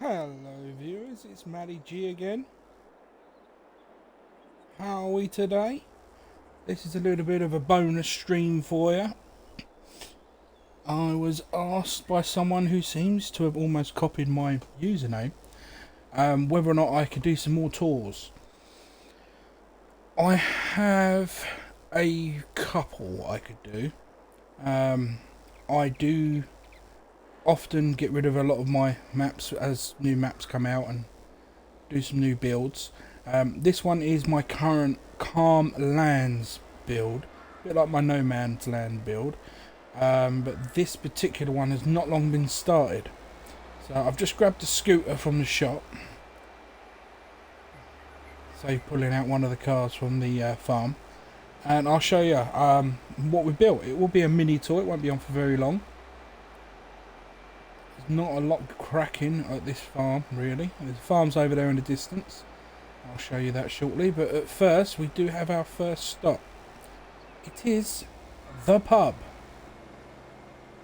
Hello viewers, it's Matty G again. How are we today? This is a little bit of a bonus stream for you. I was asked by someone who seems to have almost copied my username whether or not I could do some more tours. I have a couple I could do. I do often get rid of a lot of my maps as new maps come out and do some new builds. This one is my current Calm Lands build, a bit like my No Man's Land build, but this particular one has not long been started. So I've just grabbed a scooter from the shop, so pulling out one of the cars from the farm, and I'll show you what we built. It will be a mini tour, it won't be on for very long. There's not a lot cracking at this farm really. There's farms over there in the distance. I'll show you that shortly, but at first we do have our first stop. It is the pub.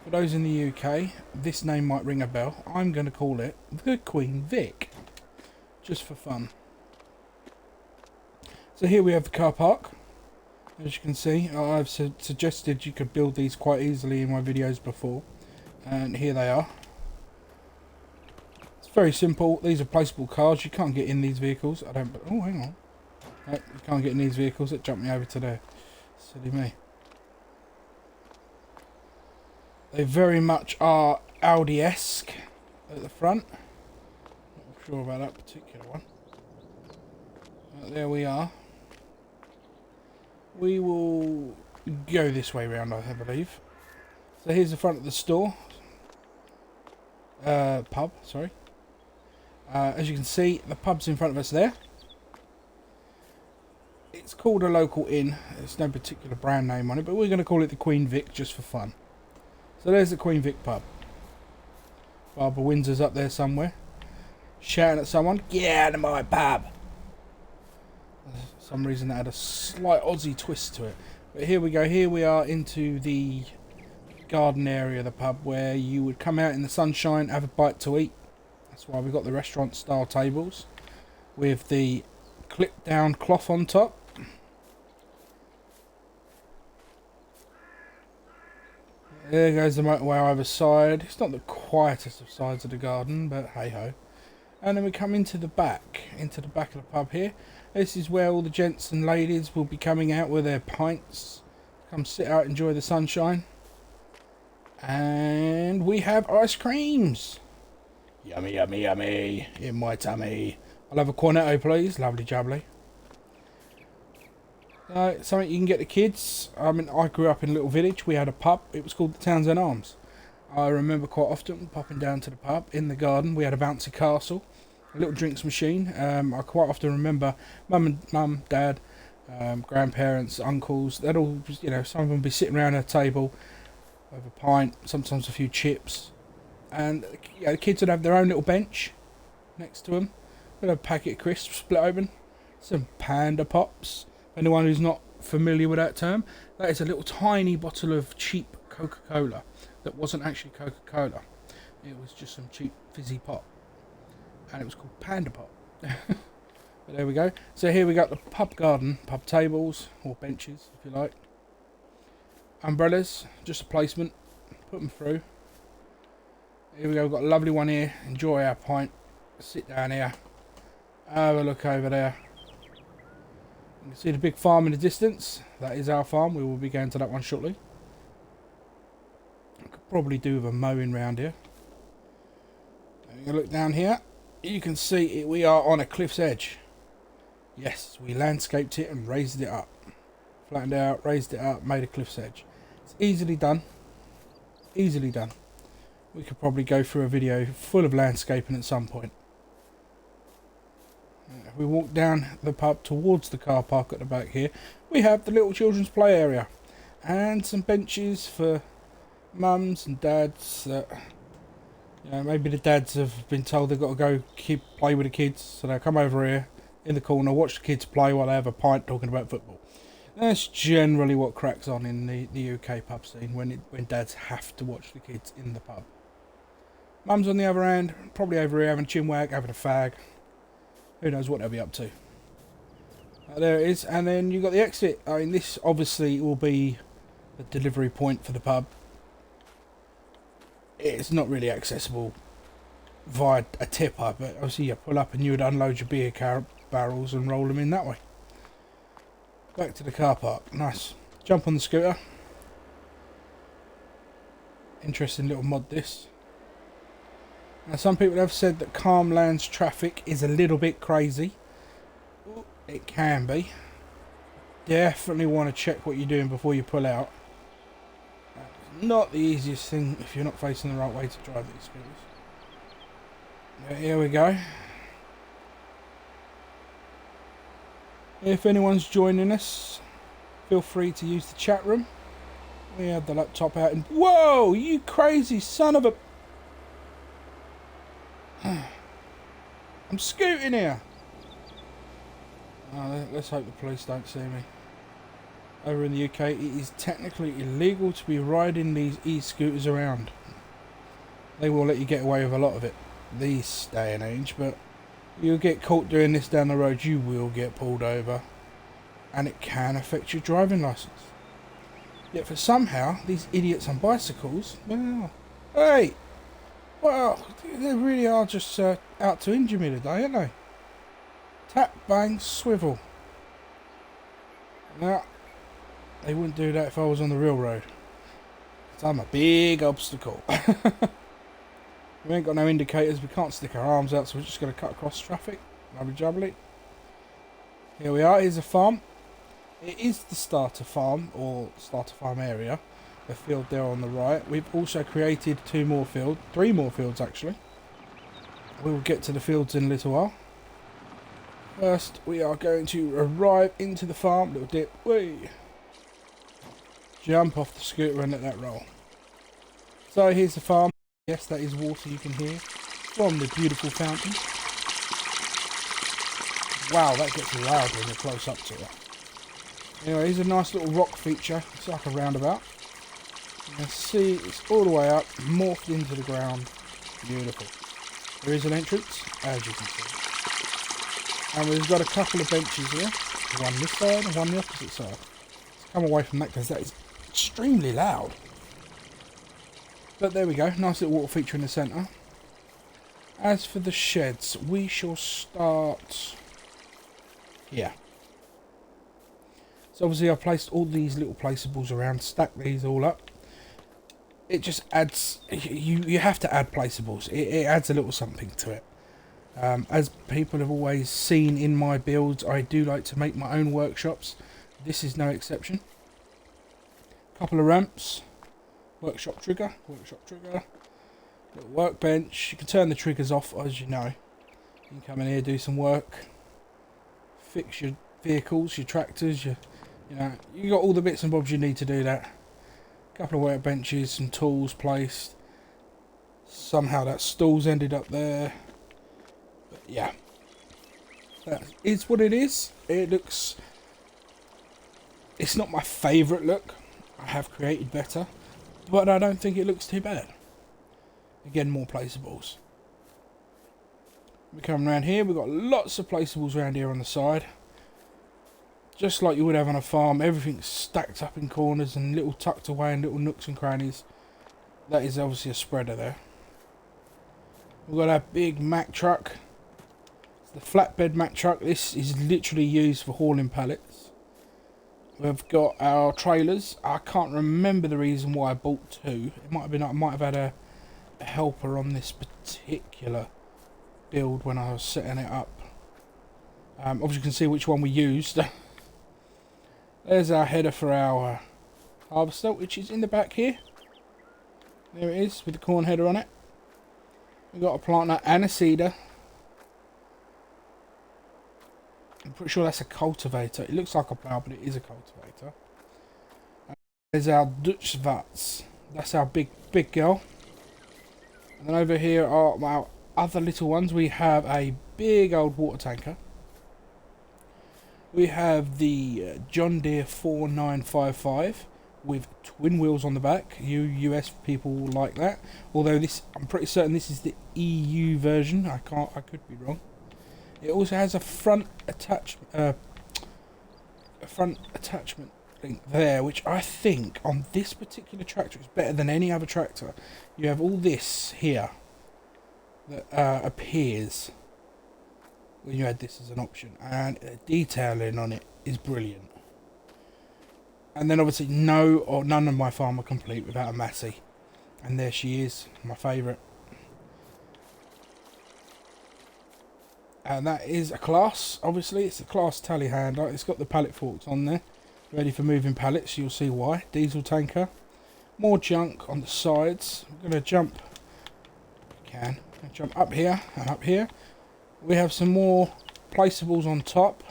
For those in the UK, this name might ring a bell. I'm going to call it the Queen Vic, just for fun. So here we have the car park. As you can see, I've suggested you could build these quite easily in my videos before, and here they are. It's very simple. These are placeable cars. You can't get in these vehicles. Oh, hang on. No, you can't get in these vehicles. It jumped me over to there. Silly me. They very much are Audi-esque at the front. Not sure about that particular one. But there we are. We will go this way round, I believe. So here's the front of the store. Pub, sorry. As you can see, the pub's in front of us there. It's called a local inn. There's no particular brand name on it, but we're going to call it the Queen Vic just for fun. So there's the Queen Vic pub. Barbara Windsor's up there somewhere, shouting at someone, "Get out of my pub!" For some reason that had a slight Aussie twist to it. But here we go. Here we are into the garden area of the pub, where you would come out in the sunshine, have a bite to eat. That's why we've got the restaurant style tables with the clip down cloth on top. There goes the motorway either side. It's not the quietest of sides of the garden, but hey ho. And then we come into the back of the pub here. This is where all the gents and ladies will be coming out with their pints. Come sit out, enjoy the sunshine. And we have ice creams. Yummy, yummy, yummy. In my tummy. I'll have a cornetto, please. Lovely jubbly. Something you can get the kids. I mean, I grew up in a little village. We had a pub. It was called the Townsend Arms. I remember quite often popping down to the pub. In the garden, we had a bouncy castle, a little drinks machine. I quite often remember mum, dad, grandparents, uncles. They'd all, some of them would be sitting around a table with a pint, sometimes a few chips, and the kids would have their own little bench next to them. With a packet of crisps split open, some Panda Pops. Anyone who's not familiar with that term, that is a little tiny bottle of cheap Coca-Cola that wasn't actually Coca-Cola. It was just some cheap fizzy pop, and it was called Panda Pop. But there we go. So here we got the pub garden, pub tables or benches if you like. Umbrellas, just a placement. Put them through. Here we go. We've got a lovely one here. Enjoy our pint. Sit down here. Have a look over there. You can see the big farm in the distance. That is our farm. We will be going to that one shortly. I could probably do with a mowing round here. Having a look down here, you can see we are on a cliff's edge. Yes, we landscaped it and raised it up. Flattened it out, raised it up, made a cliff's edge. It's easily done. Easily done. We could probably go through a video full of landscaping at some point. We walk down the pub towards the car park at the back here. We have the little children's play area and some benches for mums and dads. Maybe the dads have been told they've got to go play with the kids, so they'll come over here in the corner, watch the kids play while they have a pint talking about football. That's generally what cracks on in the UK pub scene when dads have to watch the kids in the pub. Mum's on the other hand, probably over here having a chinwag, having a fag. Who knows what they'll be up to. There it is, and then you've got the exit. I mean, this obviously will be the delivery point for the pub. It's not really accessible via a tipper, but obviously you pull up and you would unload your beer barrels and roll them in that way. Back to the car park. Nice. Jump on the scooter. Interesting little mod this. Now some people have said that Calmlands traffic is a little bit crazy. It can be. Definitely want to check what you're doing before you pull out. Not the easiest thing if you're not facing the right way to drive these scooters. Here we go. If anyone's joining us, feel free to use the chat room. We have the laptop out and... Whoa! You crazy son of a... I'm scooting here! Oh, let's hope the police don't see me. Over in the UK, it is technically illegal to be riding these e-scooters around. They will let you get away with a lot of it this day and age, but you'll get caught doing this down the road, you will get pulled over. And it can affect your driving licence. Yet for somehow, these idiots on bicycles, well, hey! Well, they really are just out to injure me today, aren't they? Tap, bang, swivel. Now, they wouldn't do that if I was on the real road. 'Cause I'm a big obstacle. We ain't got no indicators, we can't stick our arms out, so we're just going to cut across traffic. Lovely jubbly. Here we are, here's a farm. It is the starter farm, or starter farm area. The field there on the right. We've also created three more fields actually. We will get to the fields in a little while. First, we are going to arrive into the farm. Little dip. Whee! Jump off the scooter and let that roll. So here's the farm. Yes, that is water you can hear from the beautiful fountain. Wow, that gets loud when you're close up to it. Anyway, here's a nice little rock feature. It's like a roundabout. You can see it's all the way up, morphed into the ground. Beautiful. There is an entrance, as you can see. And we've got a couple of benches here. One this side and one the opposite side. Let's come away from that because that is extremely loud. But there we go, nice little water feature in the centre. As for the sheds, we shall start here. So obviously I've placed all these little placeables around, stacked these all up. It just adds, you have to add placeables. It adds a little something to it. As people have always seen in my builds, I do like to make my own workshops. This is no exception. Couple of ramps. Workshop trigger, little workbench. You can turn the triggers off, as you know. You can come in here, do some work, fix your vehicles, your tractors, you know, you got all the bits and bobs you need to do that. Couple of workbenches, some tools placed. Somehow that stool's ended up there. But yeah, that is what it is. It looks. It's not my favourite look. I have created better. But I don't think it looks too bad. Again, more placeables. We come around here, we've got lots of placeables around here on the side. Just like you would have on a farm, everything's stacked up in corners and little tucked away in little nooks and crannies. That is obviously a spreader there. We've got our big Mack truck. It's the flatbed Mack truck. This is literally used for hauling pallets. We've got our trailers. I can't remember the reason why I bought two. It might have been I might have had a helper on this particular build when I was setting it up. Obviously you can see which one we used. There's our header for our harvester, which is in the back here. There it is with the corn header on it. We've got a planter and a seeder. I'm pretty sure that's a cultivator. It looks like a plough, but it is a cultivator. There's our Dutch Vats. That's our big girl. And then over here are our other little ones. We have a big old water tanker. We have the John Deere 4955 with twin wheels on the back. You US people will like that. Although this, I'm pretty certain this is the EU version. I could be wrong. It also has a front attachment link there, which I think on this particular tractor is better than any other tractor. You have all this here that appears when you add this as an option, and the detailing on it is brilliant. And then obviously none of my farm are complete without a Massey, and there she is, my favourite. And that is a Claas. Obviously it's a Claas telehandler. It's got the pallet forks on there, ready for moving pallets. You'll see why. Diesel tanker, more junk on the sides. I'm going to jump, jump up here and up here. We have some more placeables on top.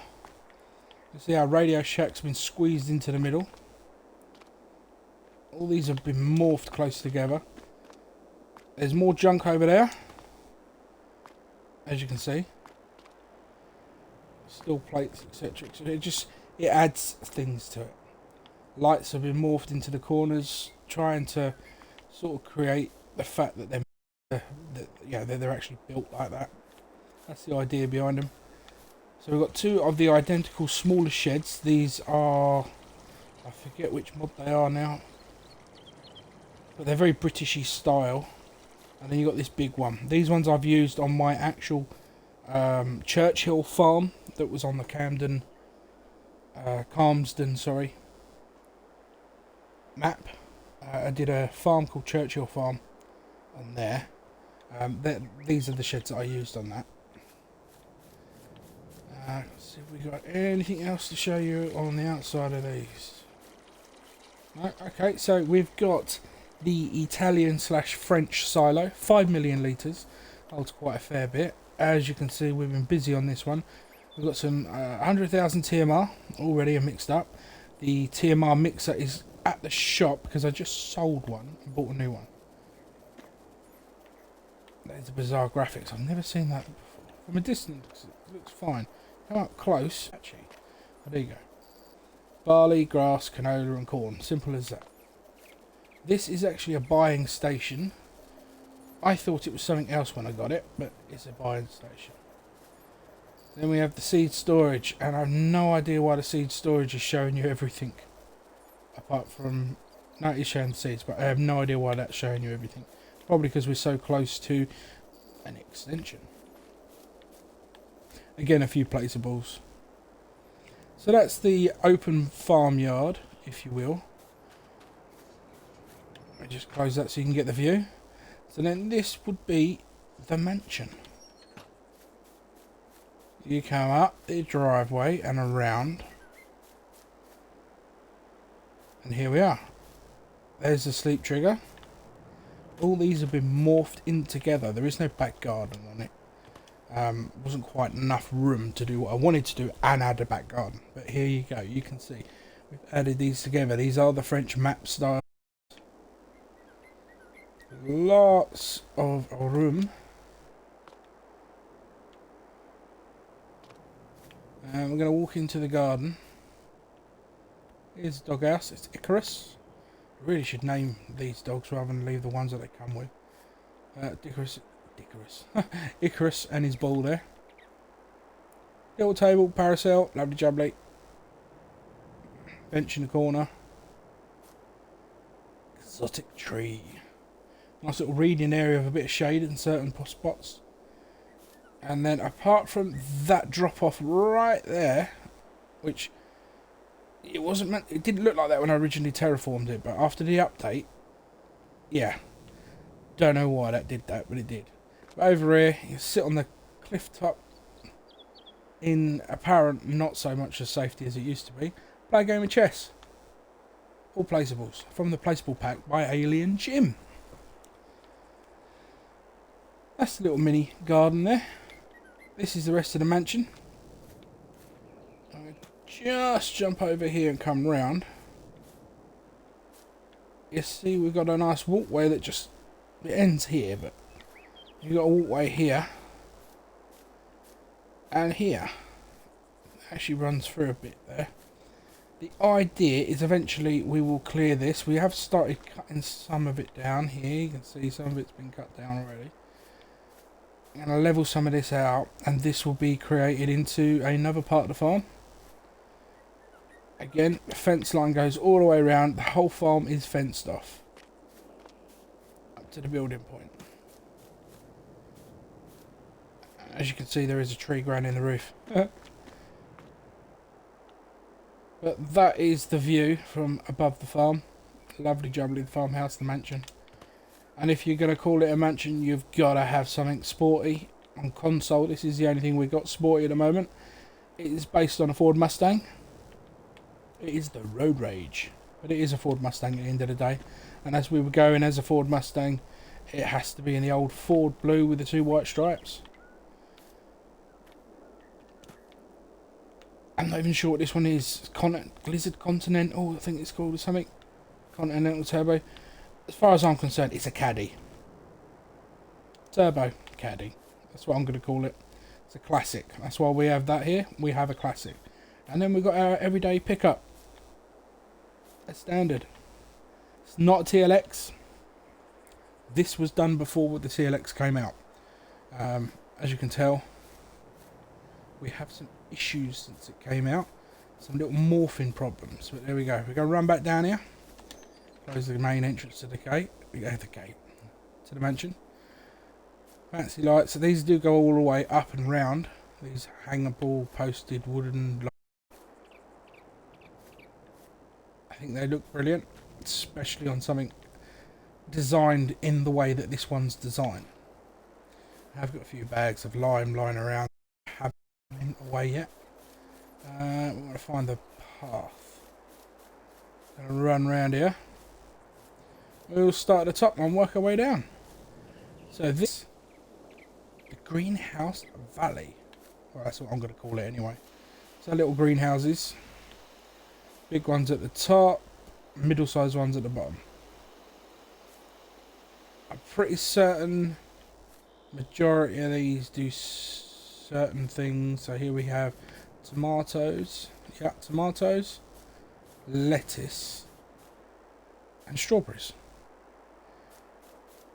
You see our Radio Shack's been squeezed into the middle. All these have been morphed close together. There's more junk over there, as you can see. Steel plates, etc. It adds things to it. Lights have been morphed into the corners, trying to sort of create the fact that they're actually built like that. That's the idea behind them. So we've got two of the identical smaller sheds. These are, I forget which mod they are now, but they're very Britishy style. And then you've got this big one. These ones I've used on my actual Churchill farm that was on the Calmsden map. I did a farm called Churchill Farm on there. These are the sheds that I used on that. Let's see if we got anything else to show you on the outside of these. No? Okay, so we've got the Italian/French silo, 5 million litres, holds quite a fair bit. As you can see, we've been busy on this one. We've got some 100,000 TMR already mixed up. The TMR mixer is at the shop because I just sold one and bought a new one. There's the bizarre graphics. I've never seen that before. From a distance, it looks fine. Come up close, actually. Oh, there you go. Barley, grass, canola and corn. Simple as that. This is actually a buying station. I thought it was something else when I got it, but it's a buying station. Then we have the seed storage, and I have no idea why the seed storage is showing you everything. Apart from, no, it's showing the seeds, but I have no idea why that's showing you everything. Probably because we're so close to an extension. Again, a few placeables. So that's the open farmyard, if you will. I just close that so you can get the view. So then this would be the mansion. You come up the driveway and around. And here we are. There's the sleep trigger. All these have been morphed in together. There is no back garden on it. Wasn't quite enough room to do what I wanted to do and add a back garden. But here you go. You can see we've added these together. These are the French map style. Lots of room. And we're going to walk into the garden. Here's the doghouse. It's Icarus. I really should name these dogs rather than leave the ones that they come with. Icarus and his ball there. Little table, parasail, lovely jubbly. Bench in the corner. Exotic tree. Nice little reading area with a bit of shade in certain spots. And then apart from that drop off right there, which it wasn't meant, it didn't look like that when I originally terraformed it, but after the update, yeah, don't know why that did that, but it did. But over here, you sit on the cliff top in apparent not so much as safety as it used to be. Play a game of chess. All placeables from the placeable pack by Alien Jim. That's the little mini garden there. This is the rest of the mansion. I just jump over here and come round. You see we've got a nice walkway that just, it ends here, but you've got a walkway here and here. It actually runs through a bit there. The idea is eventually we will clear this. We have started cutting some of it down here. You can see some of it's been cut down already. I'm going to level some of this out, and this will be created into another part of the farm. Again, the fence line goes all the way around. The whole farm is fenced off up to the building point. As you can see, there is a tree growing in the roof. But that is the view from above the farm. Lovely jubbly farmhouse, the mansion. And if you're going to call it a mansion, you've got to have something sporty. On console, this is the only thing we've got sporty at the moment. It is based on a Ford Mustang. It is the Road Rage. But it is a Ford Mustang at the end of the day. And as we were going as a Ford Mustang, it has to be in the old Ford blue with the 2 white stripes. I'm not even sure what this one is. Blizzard Continental, I think it's called, or something. Continental Turbo. As far as I'm concerned, it's a Caddy. Turbo Caddy. That's what I'm going to call it. It's a classic. That's why we have that here. We have a classic. And then we've got our everyday pickup. A standard. It's not a TLX. This was done before the TLX came out. As you can tell, we have some issues since it came out. Some little morphing problems. But there we go. We're going to run back down here. Close the main entrance to the gate. We go to the gate. To the mansion. Fancy lights. So these do go all the way up and round. These hangable, posted, wooden lights. I think they look brilliant. Especially on something designed in the way that this one's designed. I've got a few bags of lime lying around. Haven't been away yet. We want to find the path. Gonna run around here. We'll start at the top and work our way down. So this, the Greenhouse Valley. Well, that's what I'm going to call it anyway. So little greenhouses. Big ones at the top, middle-sized ones at the bottom. I'm pretty certain majority of these do certain things. So here we have tomatoes. Yeah, tomatoes, lettuce, and strawberries.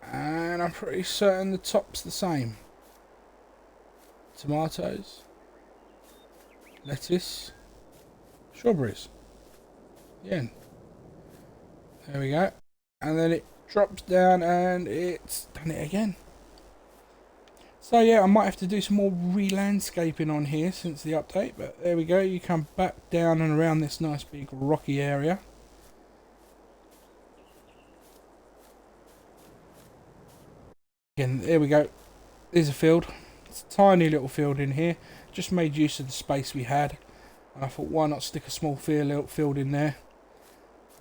And I'm pretty certain the top's the same. Tomatoes, lettuce, strawberries. Yeah. There we go. And then it drops down and it's done it again. So yeah, I might have to do some more re-landscaping on here since the update. But there we go. You come back down and around this nice big rocky area. Again, there we go. There's a field. It's a tiny little field in here. Just made use of the space we had. And I thought, why not stick a small field in there?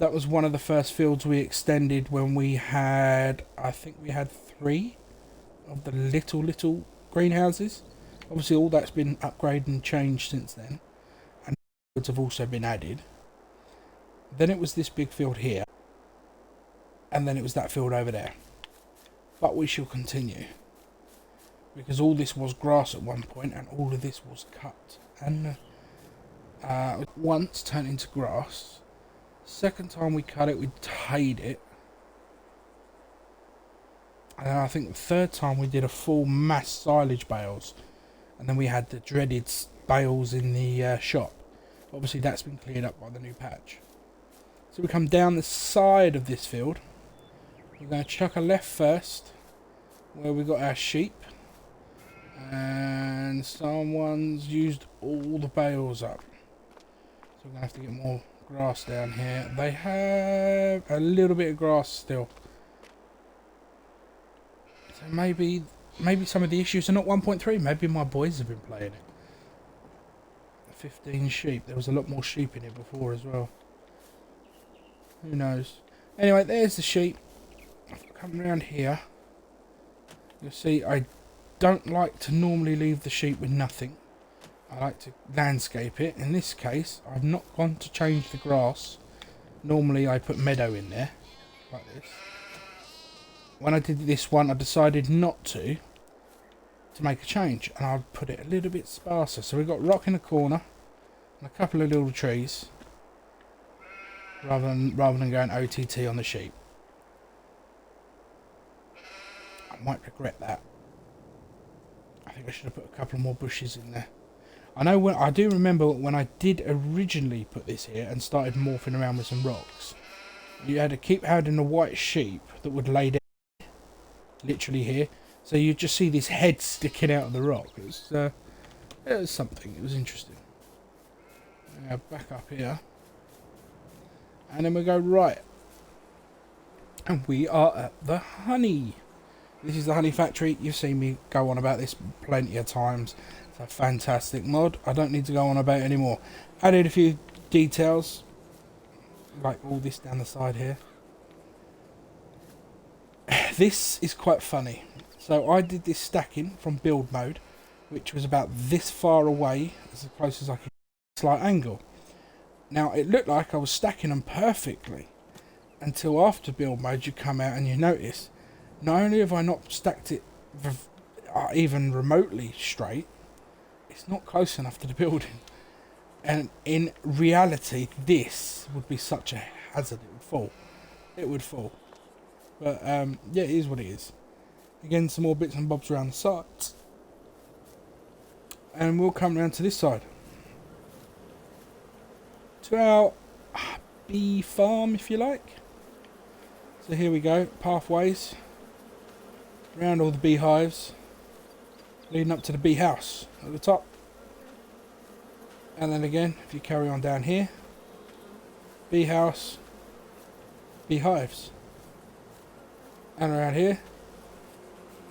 That was one of the first fields we extended when we had, I think we had 3 of the little greenhouses. Obviously all that's been upgraded and changed since then. And fields have also been added. Then it was this big field here. And then it was that field over there. But we shall continue. Because all this was grass at one point and all of this was cut. And once turned into grass. Second time we cut it, we tayed it. And I think the third time we did a full mass silage bales. And then we had the dreaded bales in the shop. Obviously that's been cleared up by the new patch. So we come down the side of this field. We're going to chuck a left first. Where we got our sheep. And someone's used all the bales up. So we're going to have to get more grass down here. They have a little bit of grass still. So maybe some of the issues are not 1.3. Maybe my boys have been playing it. 15 sheep. There was a lot more sheep in it before as well. Who knows? Anyway, there's the sheep. I've come around here. You'll see I don't like to normally leave the sheep with nothing. I like to landscape it. In this case, I've not gone to change the grass. Normally I put meadow in there, like this. When I did this one, I decided not to make a change. And I'll put it a little bit sparser. So we've got rock in the corner, and a couple of little trees. rather than going OTT on the sheep. I might regret that. I think I should have put a couple more bushes in there. I do remember when I did originally put this here and started morphing around with some rocks. You had to keep having a white sheep that would lay down, literally here. So you just see this head sticking out of the rock. It was something. It was interesting. Now back up here, and then we go right, and we are at the honey. This is the honey factory. You've seen me go on about this plenty of times. It's a fantastic mod. I don't need to go on about it anymore. Added a few details, like all this down the side here. This is quite funny. So I did this stacking from build mode, which was about this far away, as close as I could, slight angle. Now it looked like I was stacking them perfectly, until after build mode you come out and you notice, not only have I not stacked it even remotely straight, it's not close enough to the building. And in reality, this would be such a hazard. It would fall. It would fall. But yeah, it is what it is. Again, some more bits and bobs around the sides. And we'll come around to this side. To our bee farm, if you like. So here we go. Pathways. Around all the beehives. Leading up to the bee house at the top. And then again, if you carry on down here. Bee house. Beehives. And around here.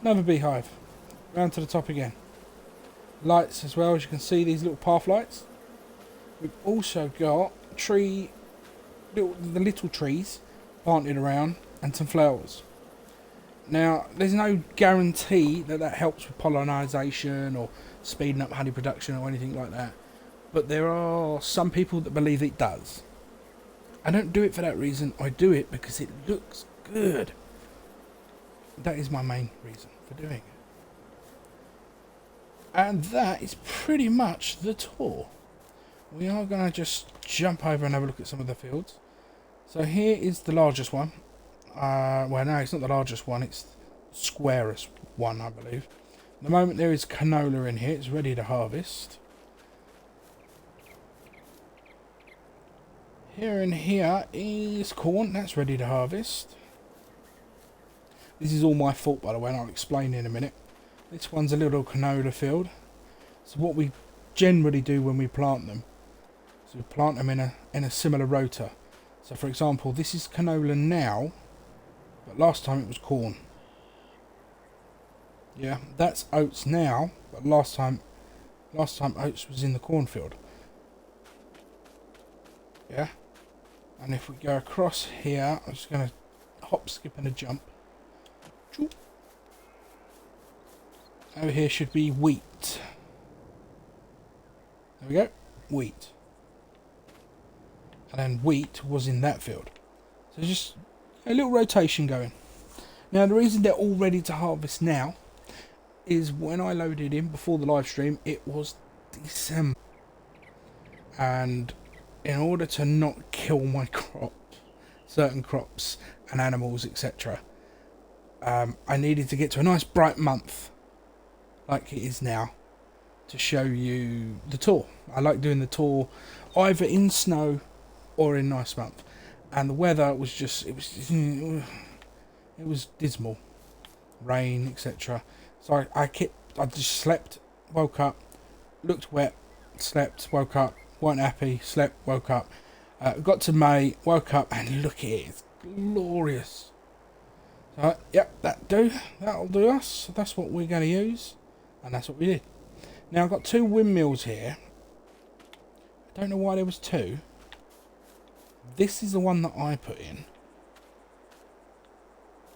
Another beehive. Round to the top again. Lights as well, as you can see, these little path lights. We've also got the little trees planted around and some flowers. Now, there's no guarantee that that helps with pollination or speeding up honey production or anything like that. But there are some people that believe it does. I don't do it for that reason. I do it because it looks good. That is my main reason for doing it. And that is pretty much the tour. We are going to just jump over and have a look at some of the fields. So here is the largest one. Well, no, it's not the largest one. It's the squarest one, I believe. At the moment there is canola in here. It's ready to harvest. Here and here is corn. That's ready to harvest. This is all my fault, by the way, and I'll explain in a minute. This one's a little canola field. So what we generally do when we plant them, is we plant them in a similar rota. So for example, this is canola now, but last time it was corn. Yeah, that's oats now, but last time oats was in the cornfield. Yeah, and if we go across here, I'm just going to hop, skip and a jump. Over here should be wheat. There we go, wheat. And then wheat was in that field. So just a little rotation going. Now the reason they're all ready to harvest now is when I loaded in before the live stream, it was December. And in order to not kill my crops, certain crops and animals, etc., I needed to get to a nice bright month like it is now to show you the tour. I like doing the tour either in snow or in nice month, and the weather was just it was dismal, rain, etc. So I just slept, woke up, looked wet, slept, woke up, weren't happy, slept, woke up, got to May, woke up, and look at it, it's glorious. So yep, that'll do us. That's what we're going to use, and that's what we did. Now I've got two windmills here. I don't know why there was two. This is the one that I put in.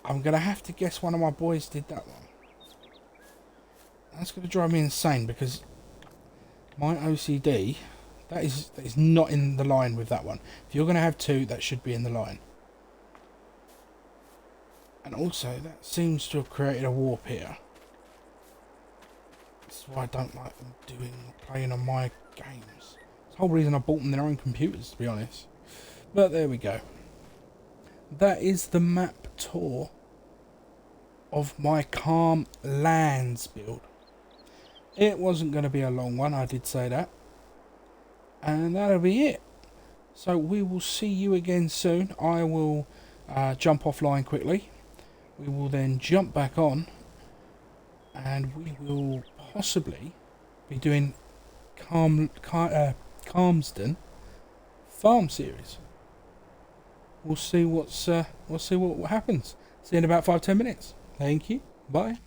I'm going to have to guess one of my boys did that one. That's going to drive me insane because my OCD, that is not in the line with that one. If you're going to have two, that should be in the line. And also, that seems to have created a warp here. That's why I don't like them playing on my games. It's the whole reason I bought them their own computers, to be honest. But there we go. That is the map tour of my Calm Lands build. It wasn't going to be a long one, I did say that. And that'll be it. So we will see you again soon. I will jump offline quickly. We will then jump back on. And we will possibly be doing Calmsden Farm Series. We'll see what happens. See you in about 5-10 minutes. Thank you. Bye.